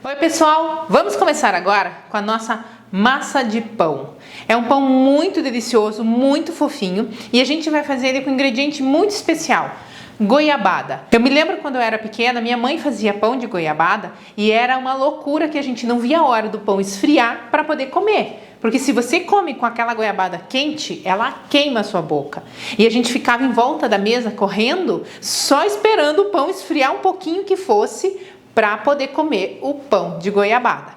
Oi pessoal, vamos começar agora com a nossa massa de pão. É um pão muito delicioso, muito fofinho e a gente vai fazer ele com um ingrediente muito especial, goiabada. Eu me lembro quando eu era pequena, minha mãe fazia pão de goiabada e era uma loucura que a gente não via a hora do pão esfriar para poder comer. Porque se você come com aquela goiabada quente, ela queima a sua boca. E a gente ficava em volta da mesa correndo, só esperando o pão esfriar um pouquinho que fosse para poder comer o pão de goiabada.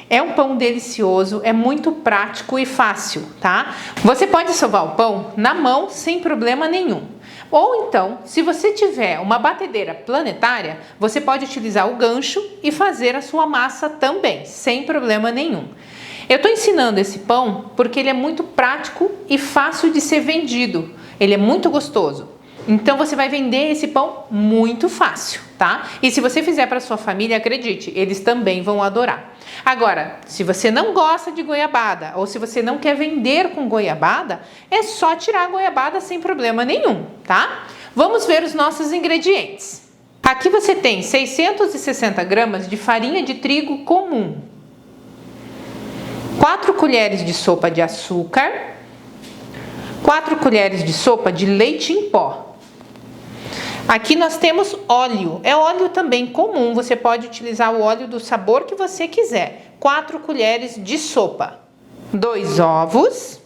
É um pão delicioso, é muito prático e fácil, tá? Você pode sovar o pão na mão sem problema nenhum. Ou então, se você tiver uma batedeira planetária, você pode utilizar o gancho e fazer a sua massa também, sem problema nenhum. Eu estou ensinando esse pão porque ele é muito prático e fácil de ser vendido. Ele é muito gostoso. Então você vai vender esse pão muito fácil, tá? E se você fizer para sua família, acredite, eles também vão adorar. Agora, se você não gosta de goiabada ou se você não quer vender com goiabada, é só tirar a goiabada sem problema nenhum, tá? Vamos ver os nossos ingredientes. Aqui você tem 660 gramas de farinha de trigo comum, 4 colheres de sopa de açúcar, 4 colheres de sopa de leite em pó. Aqui nós temos óleo, é óleo também comum, você pode utilizar o óleo do sabor que você quiser. 4 colheres de sopa, 2 ovos,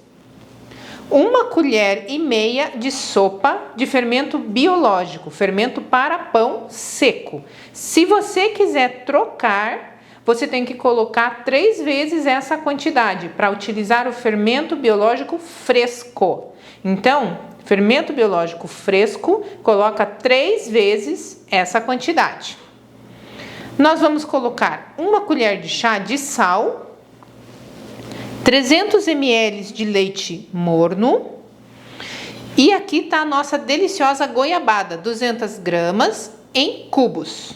1 colher e meia de sopa de fermento biológico, fermento para pão seco. Se você quiser trocar, você tem que colocar 3 vezes essa quantidade para utilizar o fermento biológico fresco. Então, fermento biológico fresco, coloca 3 vezes essa quantidade. Nós vamos colocar 1 colher de chá de sal, 300 ml de leite morno e aqui está a nossa deliciosa goiabada, 200 gramas em cubos.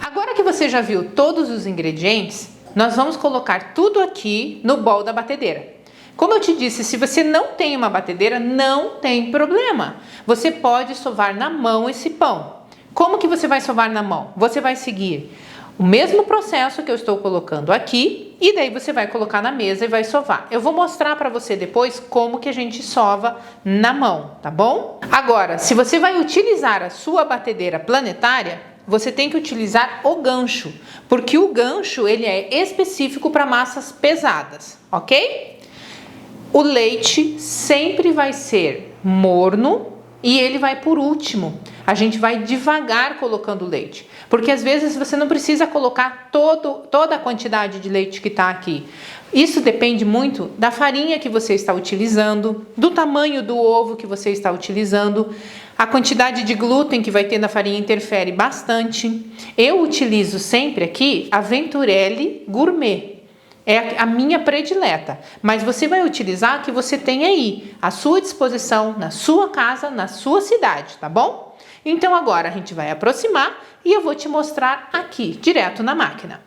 Agora que você já viu todos os ingredientes, nós vamos colocar tudo aqui no bowl da batedeira. Como eu te disse, se você não tem uma batedeira, não tem problema. Você pode sovar na mão esse pão. Como que você vai sovar na mão? Você vai seguir o mesmo processo que eu estou colocando aqui e daí você vai colocar na mesa e vai sovar. Eu vou mostrar para você depois como que a gente sova na mão, tá bom? Agora, se você vai utilizar a sua batedeira planetária, você tem que utilizar o gancho, porque o gancho ele é específico para massas pesadas, ok? O leite sempre vai ser morno e ele vai por último. A gente vai devagar colocando o leite, porque às vezes você não precisa colocar toda a quantidade de leite que está aqui. Isso depende muito da farinha que você está utilizando, do tamanho do ovo que você está utilizando. A quantidade de glúten que vai ter na farinha interfere bastante. Eu utilizo sempre aqui a Venturelli Gourmet. É a minha predileta, mas você vai utilizar a que você tem aí, à sua disposição, na sua casa, na sua cidade, tá bom? Então agora a gente vai aproximar e eu vou te mostrar aqui, direto na máquina.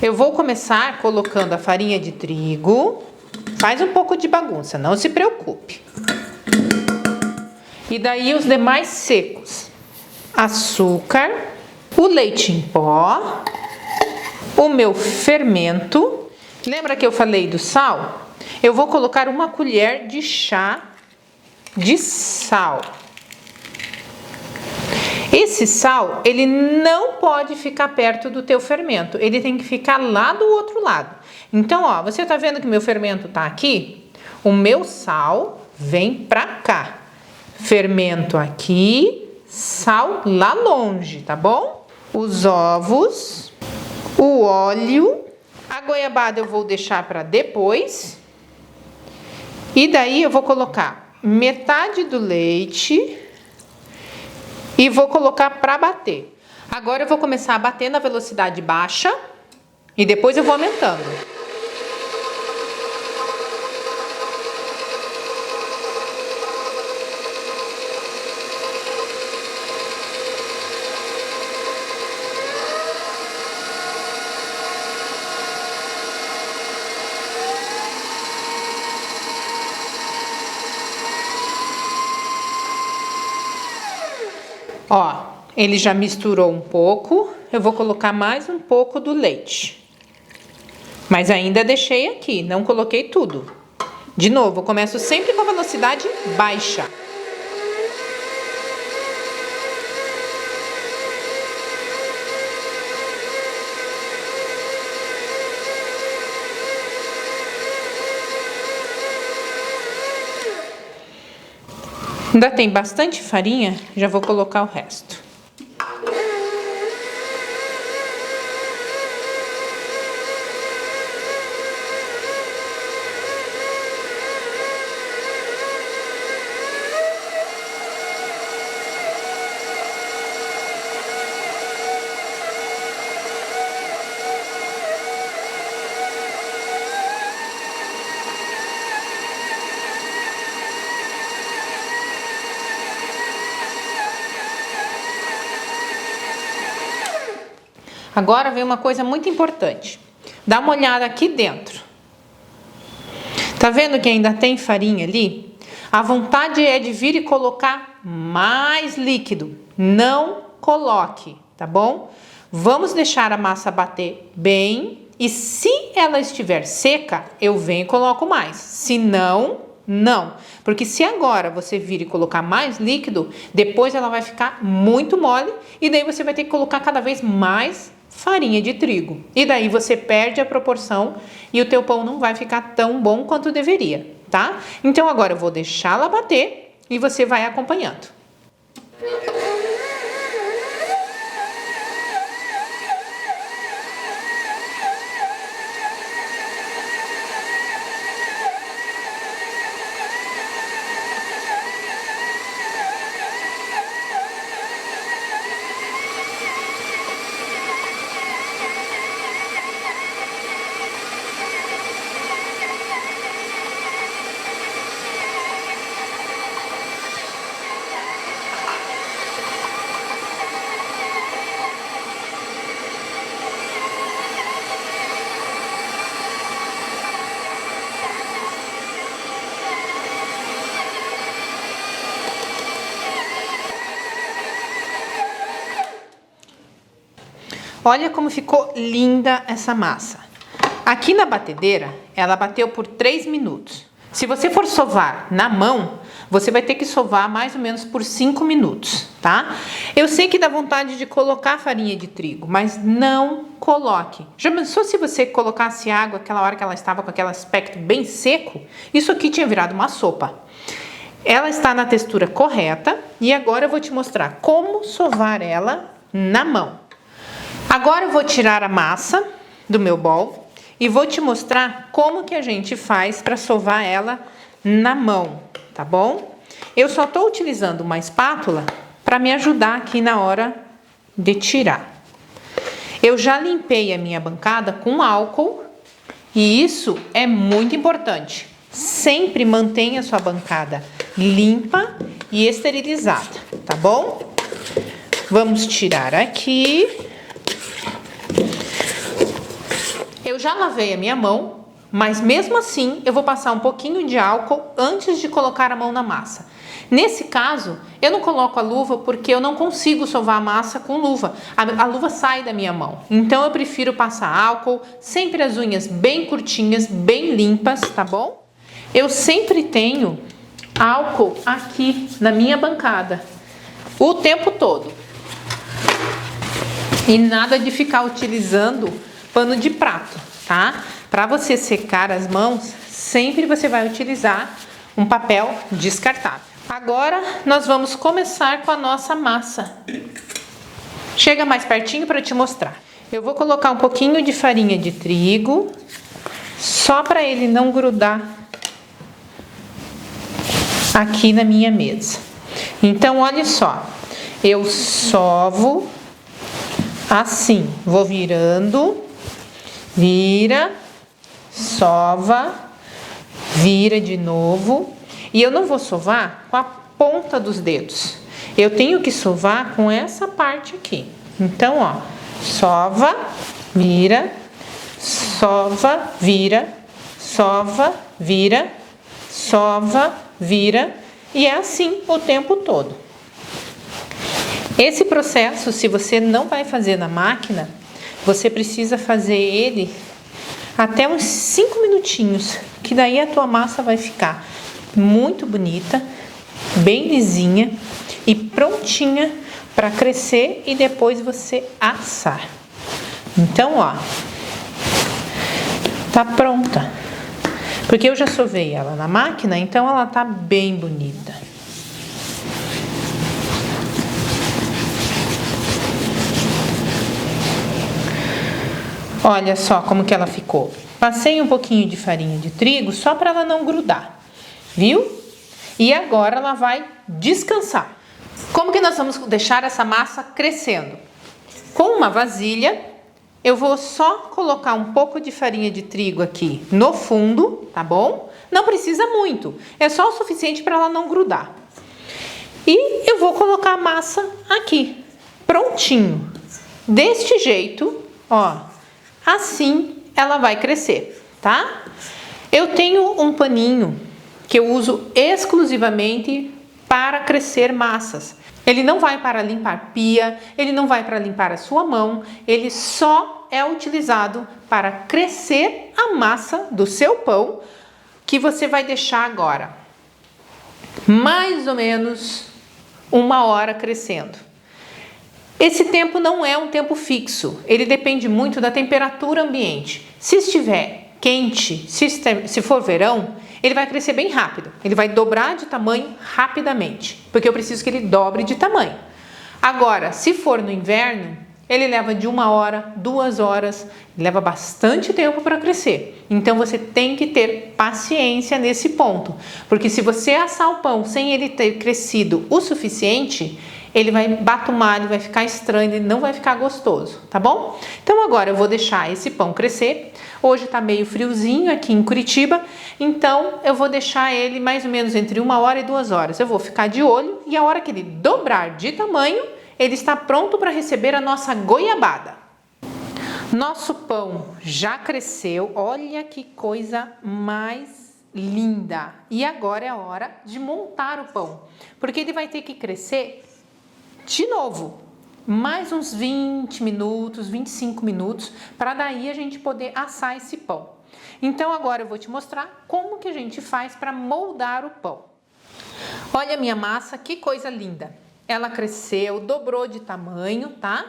Eu vou começar colocando a farinha de trigo, faz um pouco de bagunça, não se preocupe. E daí os demais secos, açúcar, o leite em pó, o meu fermento. Lembra que eu falei do sal? Eu vou colocar 1 colher de chá de sal. Esse sal, ele não pode ficar perto do teu fermento. Ele tem que ficar lá do outro lado. Então, ó, você tá vendo que meu fermento tá aqui? O meu sal vem pra cá. Fermento aqui, sal lá longe, tá bom? Os ovos, o óleo. A goiabada eu vou deixar para depois. E daí eu vou colocar metade do leite e vou colocar para bater. Agora eu vou começar a bater na velocidade baixa e depois eu vou aumentando. Ó, ele já misturou um pouco, eu vou colocar mais um pouco do leite. Mas ainda deixei aqui, não coloquei tudo. De novo, eu começo sempre com a velocidade baixa. Ainda tem bastante farinha, já vou colocar o resto. Agora vem uma coisa muito importante. Dá uma olhada aqui dentro. Tá vendo que ainda tem farinha ali? A vontade é de vir e colocar mais líquido. Não coloque, tá bom? Vamos deixar a massa bater bem. E se ela estiver seca, eu venho e coloco mais. Se não, não. Porque se agora você vir e colocar mais líquido, depois ela vai ficar muito mole. E daí você vai ter que colocar cada vez mais farinha de trigo. E daí você perde a proporção e o teu pão não vai ficar tão bom quanto deveria, tá? Então agora eu vou deixá-la bater e você vai acompanhando. Olha como ficou linda essa massa. Aqui na batedeira, ela bateu por 3 minutos. Se você for sovar na mão, você vai ter que sovar mais ou menos por 5 minutos, tá? Eu sei que dá vontade de colocar farinha de trigo, mas não coloque. Já pensou se você colocasse água aquela hora que ela estava com aquele aspecto bem seco? Isso aqui tinha virado uma sopa. Ela está na textura correta e agora eu vou te mostrar como sovar ela na mão. Agora eu vou tirar a massa do meu bol e vou te mostrar como que a gente faz para sovar ela na mão, tá bom? Eu só estou utilizando uma espátula para me ajudar aqui na hora de tirar. Eu já limpei a minha bancada com álcool e isso é muito importante. Sempre mantenha a sua bancada limpa e esterilizada, tá bom? Vamos tirar aqui. Eu já lavei a minha mão, mas mesmo assim eu vou passar um pouquinho de álcool antes de colocar a mão na massa. Nesse caso, eu não coloco a luva porque eu não consigo sovar a massa com luva. A luva sai da minha mão. Então eu prefiro passar álcool, sempre as unhas bem curtinhas, bem limpas, tá bom? Eu sempre tenho álcool aqui na minha bancada, o tempo todo. E nada de ficar utilizando pano de prato, tá? Para você secar as mãos, sempre você vai utilizar um papel descartável. Agora, nós vamos começar com a nossa massa. Chega mais pertinho para eu te mostrar. Eu vou colocar um pouquinho de farinha de trigo, só para ele não grudar aqui na minha mesa. Então, olha só, eu sovo assim, vou virando, vira, sova, vira de novo. E eu não vou sovar com a ponta dos dedos. Eu tenho que sovar com essa parte aqui. Então, ó, sova, vira, sova, vira, sova, vira, sova, vira. E é assim o tempo todo. Esse processo, se você não vai fazer na máquina, você precisa fazer ele até uns 5 minutinhos, que daí a tua massa vai ficar muito bonita, bem lisinha e prontinha para crescer e depois você assar. Então, ó, tá pronta. Porque eu já sovei ela na máquina, então ela tá bem bonita. Olha só como que ela ficou. Passei um pouquinho de farinha de trigo só para ela não grudar, viu? E agora ela vai descansar. Como que nós vamos deixar essa massa crescendo? Com uma vasilha, eu vou só colocar um pouco de farinha de trigo aqui no fundo, tá bom? Não precisa muito, é só o suficiente para ela não grudar. E eu vou colocar a massa aqui, prontinho. Deste jeito, ó, assim ela vai crescer, tá? Eu tenho um paninho que eu uso exclusivamente para crescer massas. Ele não vai para limpar pia, ele não vai para limpar a sua mão, ele só é utilizado para crescer a massa do seu pão, que você vai deixar agora mais ou menos 1 hora crescendo. Esse tempo não é um tempo fixo, ele depende muito da temperatura ambiente. Se estiver quente, se for verão, ele vai crescer bem rápido, ele vai dobrar de tamanho rapidamente, porque eu preciso que ele dobre de tamanho. Agora, se for no inverno, ele leva de 1 hora, 2 horas, leva bastante tempo para crescer. Então você tem que ter paciência nesse ponto, porque se você assar o pão sem ele ter crescido o suficiente, ele vai batumar, ele vai ficar estranho, ele não vai ficar gostoso, tá bom? Então agora eu vou deixar esse pão crescer. Hoje tá meio friozinho aqui em Curitiba, então eu vou deixar ele mais ou menos entre 1 hora e 2 horas. Eu vou ficar de olho e a hora que ele dobrar de tamanho, ele está pronto para receber a nossa goiabada. Nosso pão já cresceu, olha que coisa mais linda. E agora é a hora de montar o pão, porque ele vai ter que crescer de novo, mais uns 20 minutos, 25 minutos, para daí a gente poder assar esse pão. Então agora eu vou te mostrar como que a gente faz para moldar o pão. Olha a minha massa, que coisa linda. Ela cresceu, dobrou de tamanho, tá?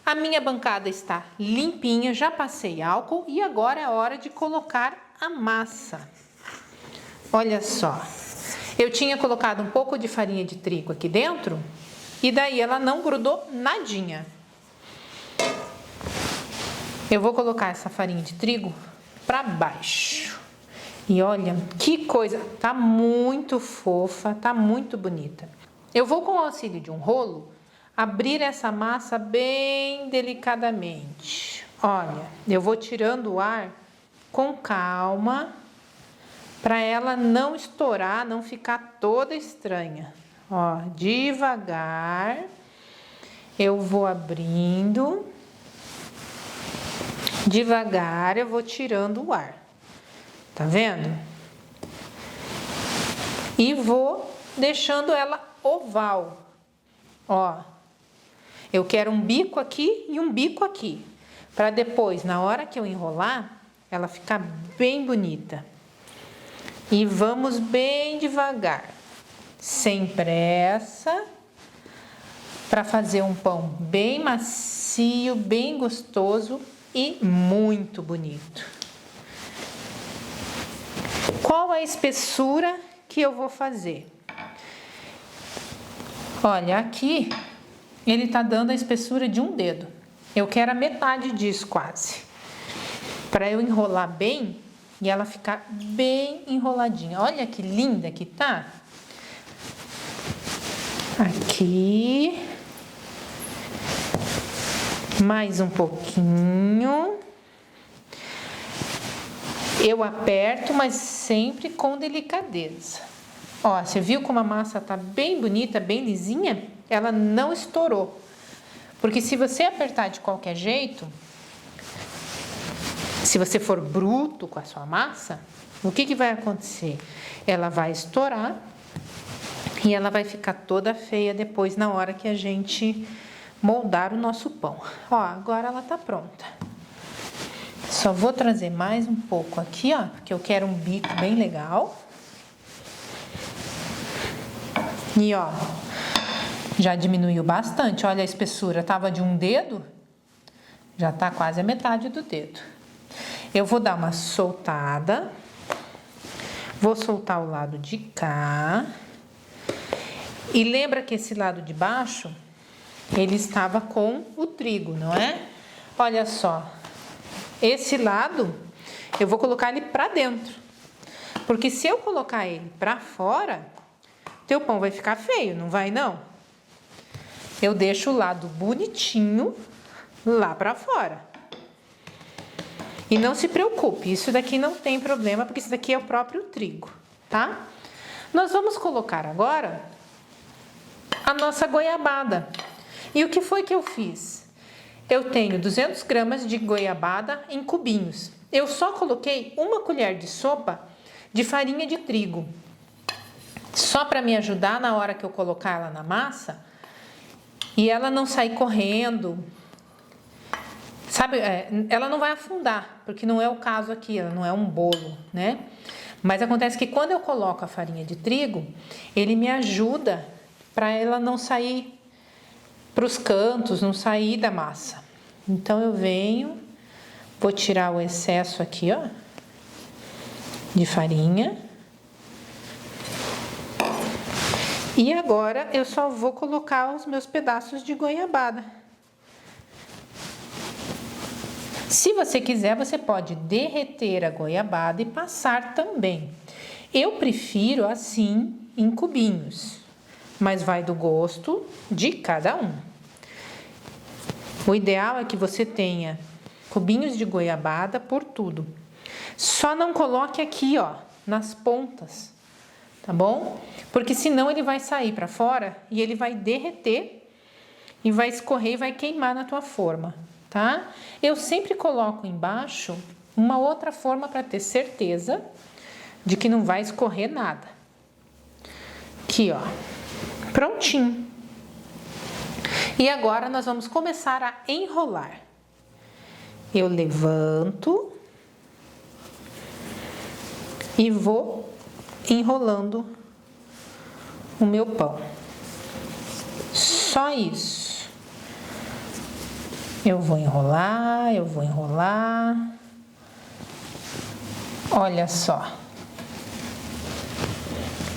A minha bancada está limpinha, já passei álcool e agora é a hora de colocar a massa. Olha só, eu tinha colocado um pouco de farinha de trigo aqui dentro e daí ela não grudou nadinha. Eu vou colocar essa farinha de trigo para baixo. E olha que coisa, tá muito fofa, tá muito bonita. Eu vou, com o auxílio de um rolo, abrir essa massa bem delicadamente. Olha, eu vou tirando o ar com calma, para ela não estourar, não ficar toda estranha. Ó, devagar, eu vou abrindo, devagar eu vou tirando o ar, tá vendo? E vou deixando ela oval, ó. Eu quero um bico aqui e um bico aqui, para depois, na hora que eu enrolar, ela ficar bem bonita. E vamos bem devagar, sem pressa, para fazer um pão bem macio, bem gostoso e muito bonito. Qual a espessura que eu vou fazer? Olha, aqui ele tá dando a espessura de um dedo. Eu quero a metade disso quase, para eu enrolar bem e ela ficar bem enroladinha. Olha que linda que tá. Aqui, mais um pouquinho. Eu aperto, mas sempre com delicadeza. Ó, você viu como a massa tá bem bonita, bem lisinha? Ela não estourou. Porque se você apertar de qualquer jeito, se você for bruto com a sua massa, o que vai acontecer? Ela vai estourar e ela vai ficar toda feia depois na hora que a gente moldar o nosso pão. Ó, agora ela tá pronta. Só vou trazer mais um pouco aqui, ó, porque eu quero um bico bem legal. E ó, já diminuiu bastante. Olha a espessura, tava de um dedo, já tá quase a metade do dedo. Eu vou dar uma soltada. Vou soltar o lado de cá. E lembra que esse lado de baixo, ele estava com o trigo, não é? Olha só. Esse lado, eu vou colocar ele pra dentro. Porque se eu colocar ele pra fora, teu pão vai ficar feio, não vai não? Eu deixo o lado bonitinho lá pra fora. E não se preocupe, isso daqui não tem problema, porque isso daqui é o próprio trigo, tá? Nós vamos colocar agora a nossa goiabada. E o que foi que eu fiz? Eu tenho 200 gramas de goiabada em cubinhos. Eu só coloquei 1 colher de sopa de farinha de trigo. Só para me ajudar na hora que eu colocar ela na massa e ela não sair correndo. Sabe, ela não vai afundar, porque não é o caso aqui, ela não é um bolo, né? Mas acontece que quando eu coloco a farinha de trigo, ele me ajuda para ela não sair para os cantos, não sair da massa. Então eu venho, vou tirar o excesso aqui, ó, de farinha. E agora eu só vou colocar os meus pedaços de goiabada. Se você quiser, você pode derreter a goiabada e passar também. Eu prefiro assim, em cubinhos, mas vai do gosto de cada um. O ideal é que você tenha cubinhos de goiabada por tudo. Só não coloque aqui, ó, nas pontas, tá bom? Porque senão ele vai sair para fora e ele vai derreter e vai escorrer e vai queimar na tua forma, tá? Eu sempre coloco embaixo uma outra forma para ter certeza de que não vai escorrer nada. Aqui, ó, prontinho. E agora nós vamos começar a enrolar. Eu levanto e vou enrolando o meu pão. Só isso. Eu vou enrolar, eu vou enrolar. Olha só.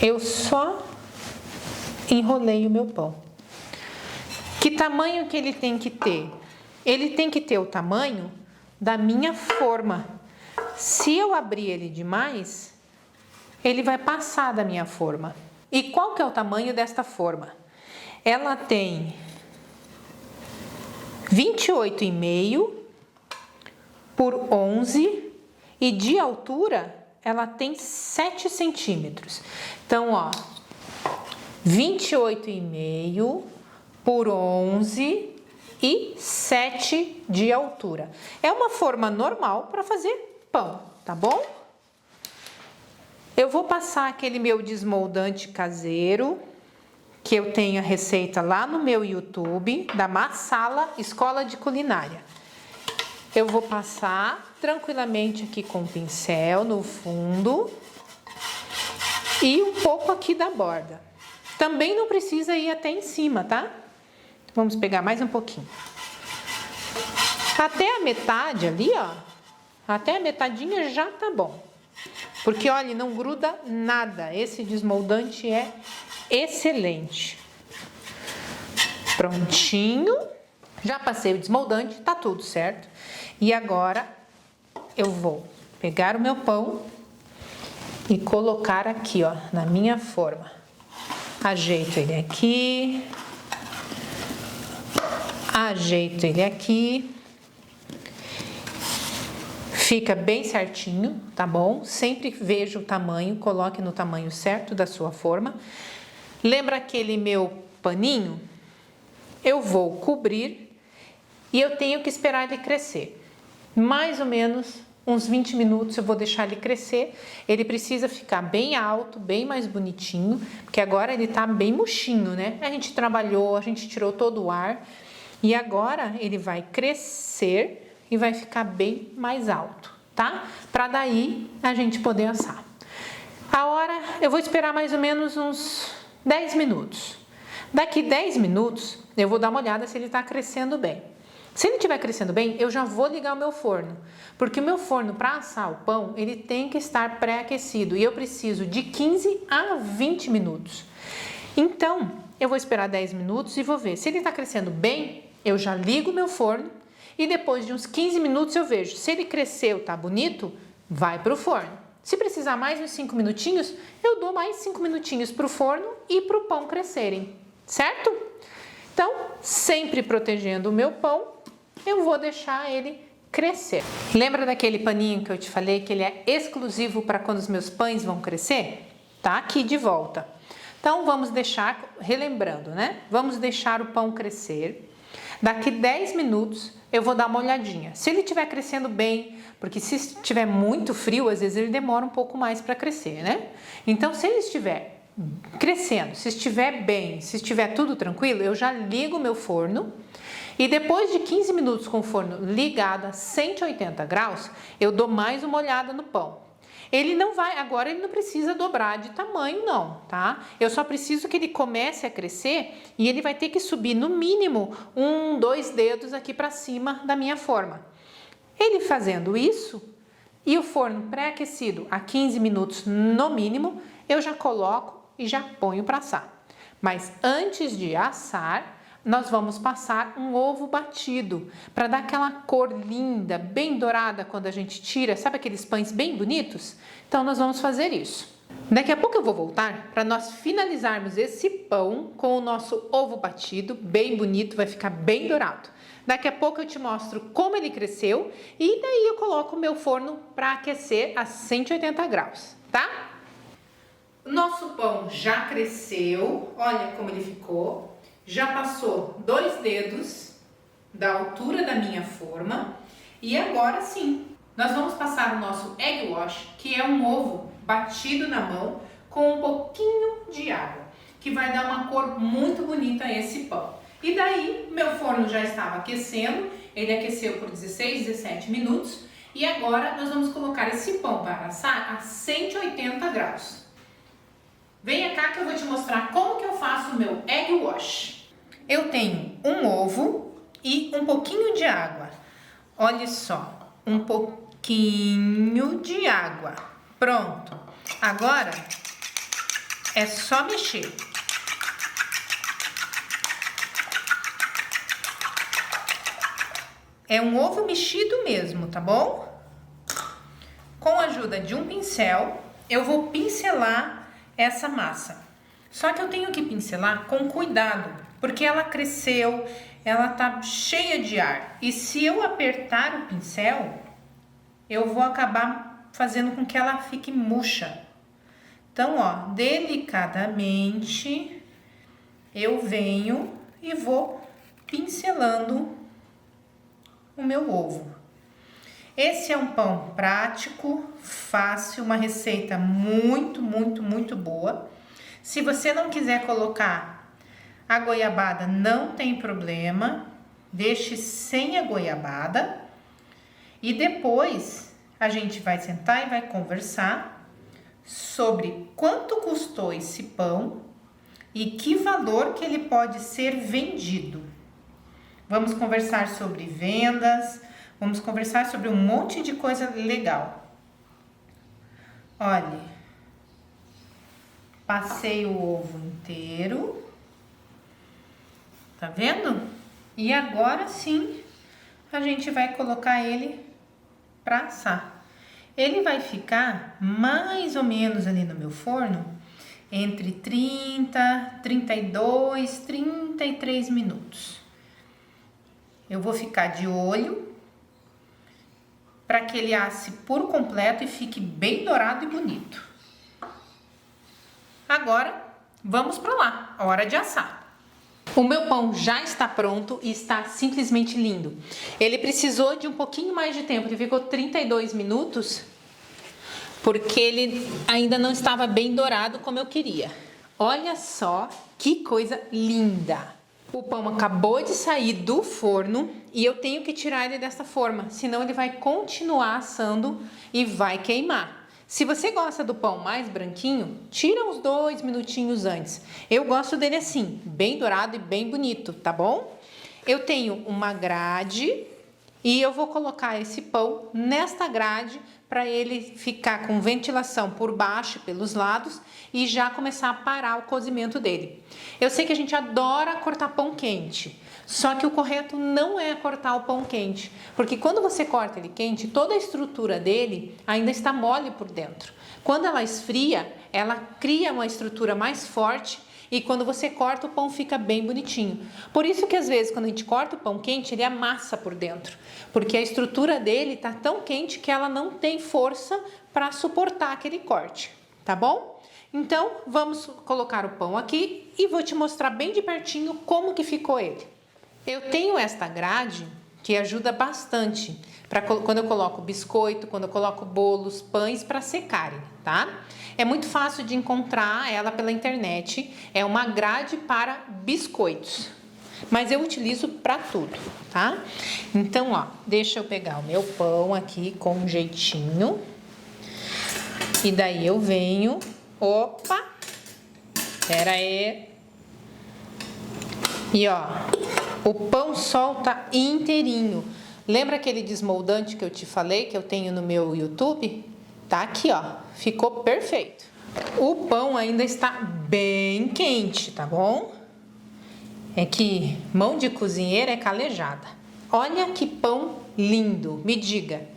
Eu só enrolei o meu pão. Que tamanho que ele tem que ter? Ele tem que ter o tamanho da minha forma. Se eu abrir ele demais, ele vai passar da minha forma. E qual que é o tamanho desta forma? Ela tem 28,5 por 11 e de altura ela tem 7 centímetros. Então, ó, 28,5 por 11 e 7 de altura. É uma forma normal para fazer pão, tá bom? Eu vou passar aquele meu desmoldante caseiro, que eu tenho a receita lá no meu YouTube, da Massala Escola de Culinária. Eu vou passar tranquilamente aqui com o pincel no fundo e um pouco aqui da borda. Também não precisa ir até em cima, tá? Vamos pegar mais um pouquinho. Até a metade ali, ó. Até a metadinha já tá bom. Porque, olha, não gruda nada. Esse desmoldante é excelente. Prontinho. Já passei o desmoldante, tá tudo certo. E agora eu vou pegar o meu pão e colocar aqui, ó, na minha forma. Ajeito ele aqui. Ajeito ele aqui. Fica bem certinho, tá bom? Sempre veja o tamanho, coloque no tamanho certo da sua forma. Lembra aquele meu paninho? Eu vou cobrir e eu tenho que esperar ele crescer. Mais ou menos uns 20 minutos eu vou deixar ele crescer. Ele precisa ficar bem alto, bem mais bonitinho, porque agora ele tá bem murchinho, né? A gente trabalhou, a gente tirou todo o ar e agora ele vai crescer e vai ficar bem mais alto, tá? Para daí a gente poder assar. A hora, eu vou esperar mais ou menos uns 10 minutos. Daqui 10 minutos, eu vou dar uma olhada se ele está crescendo bem. Se ele estiver crescendo bem, eu já vou ligar o meu forno, porque o meu forno para assar o pão, ele tem que estar pré-aquecido e eu preciso de 15 a 20 minutos. Então, eu vou esperar 10 minutos e vou ver. Se ele está crescendo bem, eu já ligo o meu forno e depois de uns 15 minutos eu vejo. Se ele cresceu, tá bonito, vai para o forno. Se precisar mais uns 5 minutinhos, eu dou mais 5 minutinhos para o forno e para o pão crescerem, certo? Então, sempre protegendo o meu pão, eu vou deixar ele crescer. Lembra daquele paninho que eu te falei que ele é exclusivo para quando os meus pães vão crescer? Tá aqui de volta. Então, vamos deixar, relembrando, né? Vamos deixar o pão crescer. Daqui 10 minutos, eu vou dar uma olhadinha. Se ele estiver crescendo bem, porque se estiver muito frio, às vezes ele demora um pouco mais para crescer, né? Então, se ele estiver crescendo, se estiver bem, se estiver tudo tranquilo, eu já ligo o meu forno. E depois de 15 minutos com o forno ligado a 180 graus, eu dou mais uma olhada no pão. Ele não vai, agora ele não precisa dobrar de tamanho não, tá? Eu só preciso que ele comece a crescer e ele vai ter que subir no mínimo 2 dedos aqui para cima da minha forma. Ele fazendo isso e o forno pré-aquecido a 15 minutos no mínimo, eu já coloco e já ponho para assar. Mas antes de assar, nós vamos passar um ovo batido para dar aquela cor linda, bem dourada quando a gente tira, sabe aqueles pães bem bonitos? Então nós vamos fazer isso. Daqui a pouco eu vou voltar para nós finalizarmos esse pão com o nosso ovo batido, bem bonito, vai ficar bem dourado. Daqui a pouco eu te mostro como ele cresceu e daí eu coloco o meu forno para aquecer a 180 graus, tá? O nosso pão já cresceu, olha como ele ficou. Já passou 2 dedos da altura da minha forma e agora sim, nós vamos passar o nosso egg wash, que é um ovo batido na mão com um pouquinho de água, que vai dar uma cor muito bonita a esse pão. E daí, meu forno já estava aquecendo, ele aqueceu por 16, 17 minutos e agora nós vamos colocar esse pão para assar a 180 graus. Venha cá que eu vou te mostrar como que eu faço o meu egg wash. Eu tenho um ovo e um pouquinho de água. Olha só, um pouquinho de água. Pronto. Agora é só mexer. É um ovo mexido mesmo, tá bom? Com a ajuda de um pincel, eu vou pincelar essa massa. Só que eu tenho que pincelar com cuidado, porque ela cresceu, ela tá cheia de ar. E se eu apertar o pincel, eu vou acabar fazendo com que ela fique murcha. Então, ó, delicadamente, eu venho e vou pincelando o meu ovo. Esse é um pão prático, fácil, uma receita muito, muito, muito boa. Se você não quiser colocar a goiabada, não tem problema, deixe sem a goiabada. E depois a gente vai sentar e vai conversar sobre quanto custou esse pão e que valor que ele pode ser vendido. Vamos conversar sobre vendas, vamos conversar sobre um monte de coisa legal. Olha, passei o ovo inteiro, tá vendo? E agora sim, a gente vai colocar ele para assar. Ele vai ficar mais ou menos ali no meu forno, entre 30, 32, 33 minutos. Eu vou ficar de olho para que ele asse por completo e fique bem dourado e bonito. Agora, vamos para lá, hora de assar. O meu pão já está pronto e está simplesmente lindo. Ele precisou de um pouquinho mais de tempo, ele ficou 32 minutos, porque ele ainda não estava bem dourado como eu queria. Olha só que coisa linda! O pão acabou de sair do forno e eu tenho que tirar ele dessa forma, senão ele vai continuar assando e vai queimar. Se você gosta do pão mais branquinho, tira uns 2 minutinhos antes. Eu gosto dele assim, bem dourado e bem bonito, tá bom? Eu tenho uma grade e eu vou colocar esse pão nesta grade para ele ficar com ventilação por baixo e pelos lados e já começar a parar o cozimento dele. Eu sei que a gente adora cortar pão quente, só que o correto não é cortar o pão quente, porque quando você corta ele quente, toda a estrutura dele ainda está mole por dentro. Quando ela esfria, ela cria uma estrutura mais forte e quando você corta, o pão fica bem bonitinho. Por isso que às vezes quando a gente corta o pão quente, ele amassa por dentro, porque a estrutura dele está tão quente que ela não tem força para suportar aquele corte, tá bom? Então, vamos colocar o pão aqui e vou te mostrar bem de pertinho como que ficou ele. Eu tenho esta grade que ajuda bastante para quando eu coloco biscoito, quando eu coloco bolos, pães para secarem, tá? É muito fácil de encontrar ela pela internet, é uma grade para biscoitos, mas eu utilizo para tudo, tá? Então, ó, deixa eu pegar o meu pão aqui com um jeitinho, e daí eu venho, opa, pera aí, e ó, o pão solta inteirinho. Lembra aquele desmoldante que eu te falei, que eu tenho no meu YouTube? Tá aqui, ó. Ficou perfeito. O pão ainda está bem quente, tá bom? É que mão de cozinheira é calejada. Olha que pão lindo. Me diga,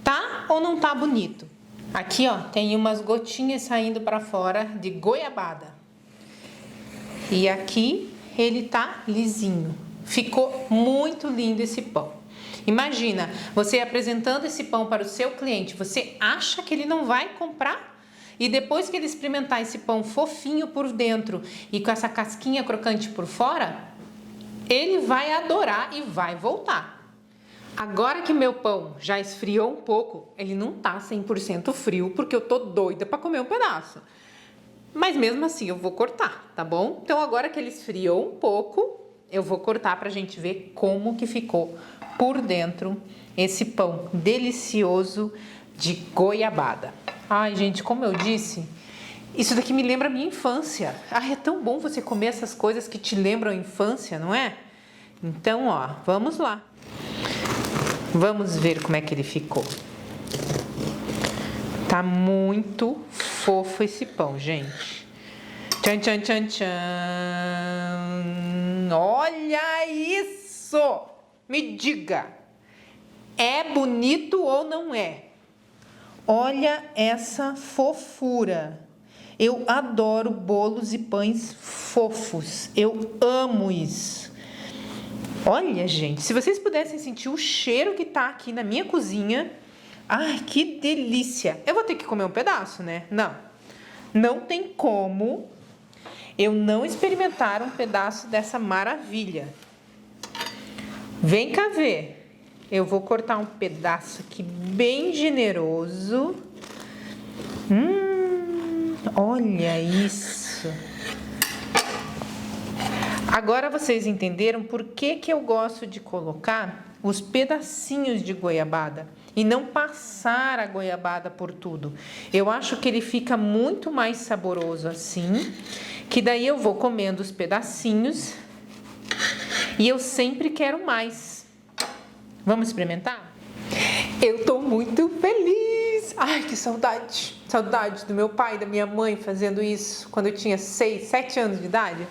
tá ou não tá bonito? Aqui, ó, tem umas gotinhas saindo para fora de goiabada. E aqui ele tá lisinho. Ficou muito lindo esse pão. Imagina, você apresentando esse pão para o seu cliente, você acha que ele não vai comprar? E depois que ele experimentar esse pão fofinho por dentro e com essa casquinha crocante por fora, ele vai adorar e vai voltar. Agora que meu pão já esfriou um pouco, ele não tá 100% frio porque eu tô doida para comer um pedaço. Mas mesmo assim eu vou cortar, tá bom? Então agora que ele esfriou um pouco, eu vou cortar pra gente ver como que ficou por dentro esse pão delicioso de goiabada. Ai, gente, como eu disse, isso daqui me lembra a minha infância. Ai, é tão bom você comer essas coisas que te lembram a infância, não é? Então, ó, vamos lá. Vamos ver como é que ele ficou. Tá muito fofo esse pão, gente. Tchan, tchan, tchan, tchan. Olha isso! Me diga, é bonito ou não é? Olha essa fofura. Eu adoro bolos e pães fofos. Eu amo isso. Olha, gente, se vocês pudessem sentir o cheiro que tá aqui na minha cozinha. Ai, que delícia. Eu vou ter que comer um pedaço, né? Não tem como eu não experimentar um pedaço dessa maravilha. Vem cá ver. Eu vou cortar um pedaço aqui bem generoso. Olha isso. Agora vocês entenderam por que eu gosto de colocar os pedacinhos de goiabada e não passar a goiabada por tudo. Eu acho que ele fica muito mais saboroso assim, que daí eu vou comendo os pedacinhos e eu sempre quero mais. Vamos experimentar? Eu tô muito feliz. Ai, que saudade. Saudade do meu pai e da minha mãe fazendo isso quando eu tinha 6, 7 anos de idade.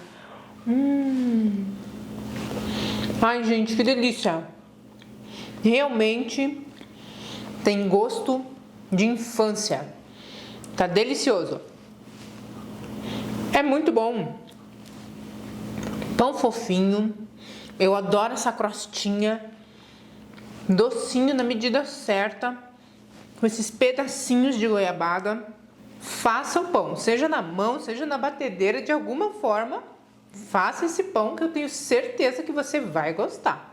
Ai, gente, que delícia. Realmente tem gosto de infância. Tá delicioso. É muito bom. Pão fofinho. Eu adoro essa crostinha. Docinho na medida certa. Com esses pedacinhos de goiabada. Faça o pão, seja na mão, seja na batedeira, de alguma forma. Faça esse pão que eu tenho certeza que você vai gostar.